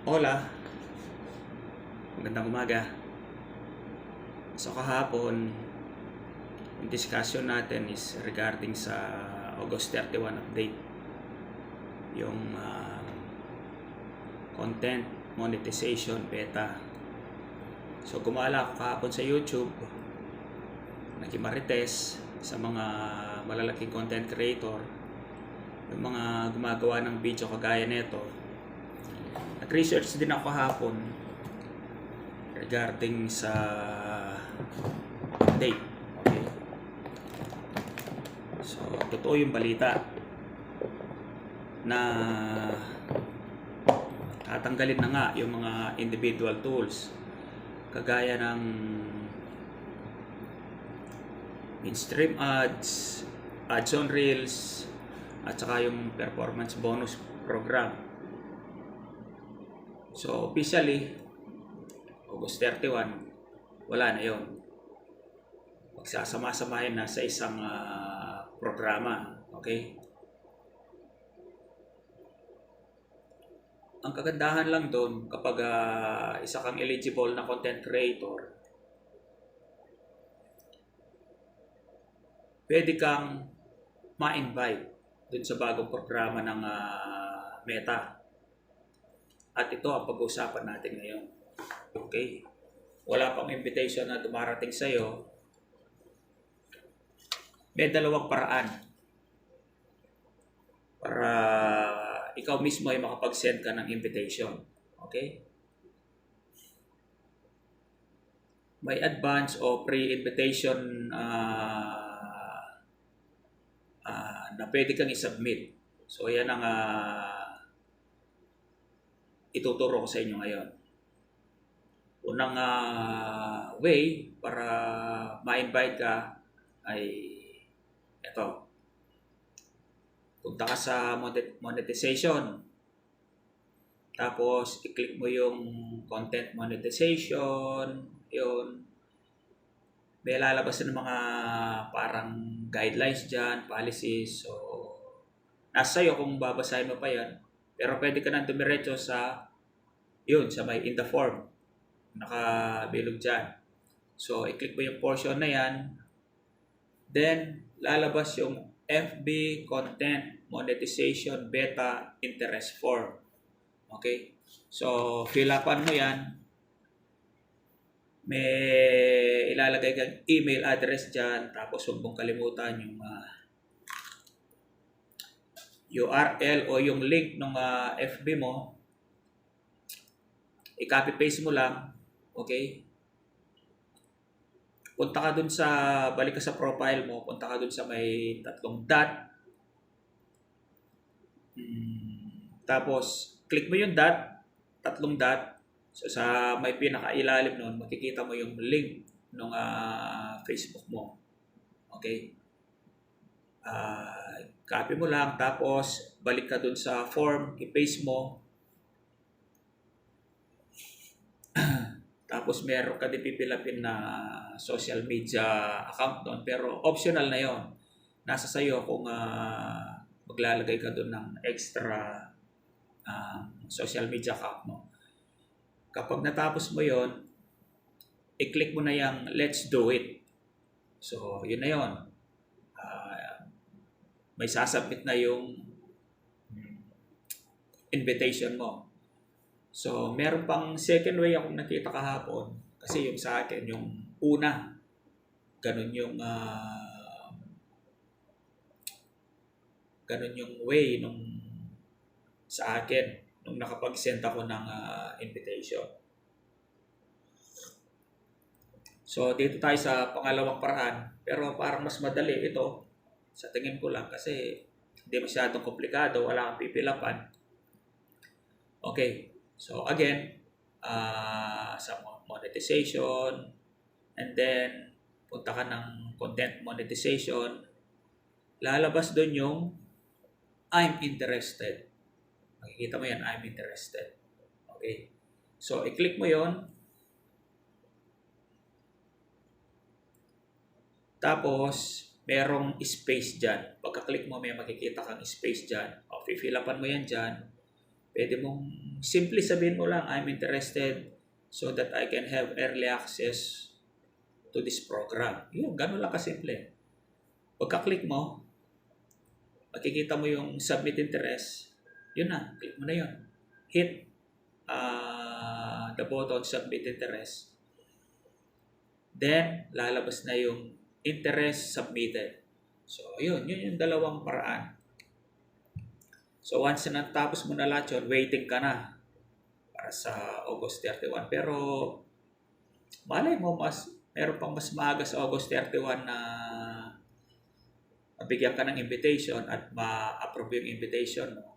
Hola, magandang umaga. So kahapon, yung discussion natin is regarding sa August 31 update. Yung content monetization beta. So gumala ako kahapon sa YouTube, nagimarites sa mga malalaking content creator, yung mga gumagawa ng video kagaya nito. Nag-research din ako kahapon regarding sa update. Okay. So, totoo yung balita na tatanggalin na nga yung mga individual tools kagaya ng in-stream ads, ads on reels, at saka yung performance bonus program. So, officially, August 31, wala na yun. Magsasama-samahin na sa isang programa. Okay? Ang kagandahan lang doon, kapag isa kang eligible na content creator, pwede kang ma-invite dun sa bagong programa ng Meta. At ito ang pag-uusapan natin ngayon. Okay? Wala pang invitation na dumarating sa'yo. May dalawang paraan para ikaw mismo ay makapag-send ka ng invitation. Okay? May advance o pre-invitation na pwede kang i-submit. So, yan ang ituturo ko sa inyo ngayon. Unang way para ma-invite ka ay ito. Punta ka sa monetization. Tapos, i-click mo yung content monetization. Yun. May lalabas na ng mga parang guidelines dyan, policies. So, nasa iyo kung babasahin mo pa yan. Pero pwede ka nang dumiretso sa yun, sa may in the form. Nakabilog dyan. So, i-click mo yung portion na yan. Then, lalabas yung FB Content Monetization Beta Interest Form. Okay? So, fill upan mo yan. May ilalagay kang email address dyan. Tapos, huwag mong kalimutan yung URL o yung link ng FB mo. I-copy-paste mo lang. Okay? Punta ka dun sa, balik ka sa profile mo. Punta ka dun sa may tatlong dot. Tapos, click mo yung dot. Tatlong dot. So, sa may pinakailalim nun, makikita mo yung link ng Facebook mo. Okay? Copy mo lang. Tapos, balik ka dun sa form. I-paste mo. Tapos meron ka din pipilapin na social media account doon. Pero optional na yon. Nasa sayo kung maglalagay ka doon ng extra social media account mo. Kapag natapos mo yon, i-click mo na yung let's do it. So, yun na yon. May sasubmit na yung invitation mo. So, meron pang second way akong nakita kahapon. Kasi yung sa akin, yung una, ganun yung way nung sa akin nung nakapag-send ako ng invitation. So, dito tayo sa pangalawang paraan. Pero parang mas madali ito sa tingin ko lang kasi hindi masyadong komplikado. Wala kang pipilapan. Okay. So, again, sa monetization, and then, punta ka ng content monetization, lalabas doon yung I'm interested. Makikita mo yan, I'm interested. Okay? So, i-click mo yon. Tapos, merong space dyan. Pagka-click mo, may makikita kang space dyan. O, fill upan mo yan dyan. Pwede mong simply sabihin mo lang, I'm interested so that I can have early access to this program. Yun, ganun lang kasimple. Pagka-click mo, makikita mo yung submit interest. Yun na, click mo na yun. Hit the button submit interest. Then, lalabas na yung interest submitted. So, yun yung dalawang paraan. So, once na natapos mo na lahat yun, waiting ka na para sa August 31. Pero, malay mo, meron pang mas maaga sa August 31 na mabigyan ka ng invitation at ma-approve yung invitation mo.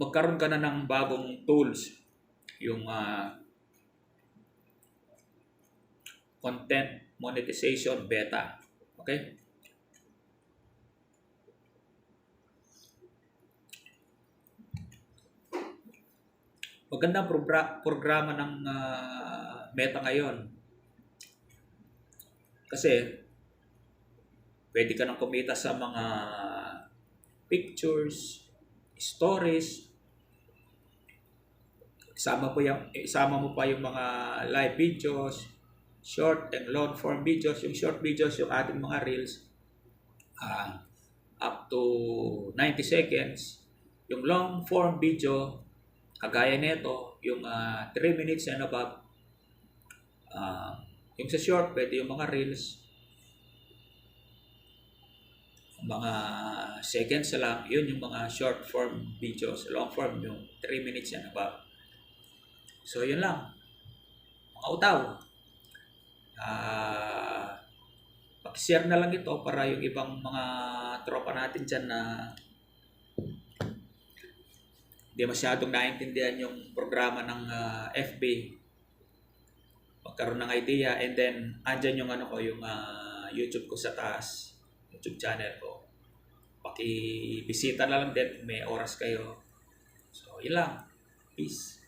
Magkaroon ka na ng bagong tools, yung content monetization beta. Okay? Magandang programa ng Meta ngayon. Kasi pwede ka nang kumita sa mga pictures, stories. Isama mo pa yung mga live videos, short and long form videos. Yung short videos, yung ating mga reels, up to 90 seconds. Yung long form video, kagaya nito, yung 3 minutes and above. Yung sa short, pwede yung mga reels, mga seconds lang, yun yung mga short form videos. Long form, yung 3 minutes and above. So, yun lang. Mga utaw. Pag-share na lang ito para yung ibang mga tropa natin dyan na hindi masyadong naintindihan yung programa ng FB. Magkaroon ng idea, and then andyan yung yung YouTube ko sa taas, YouTube channel ko. Paki-bisita na lang din, may oras kayo. So, yun lang. Peace.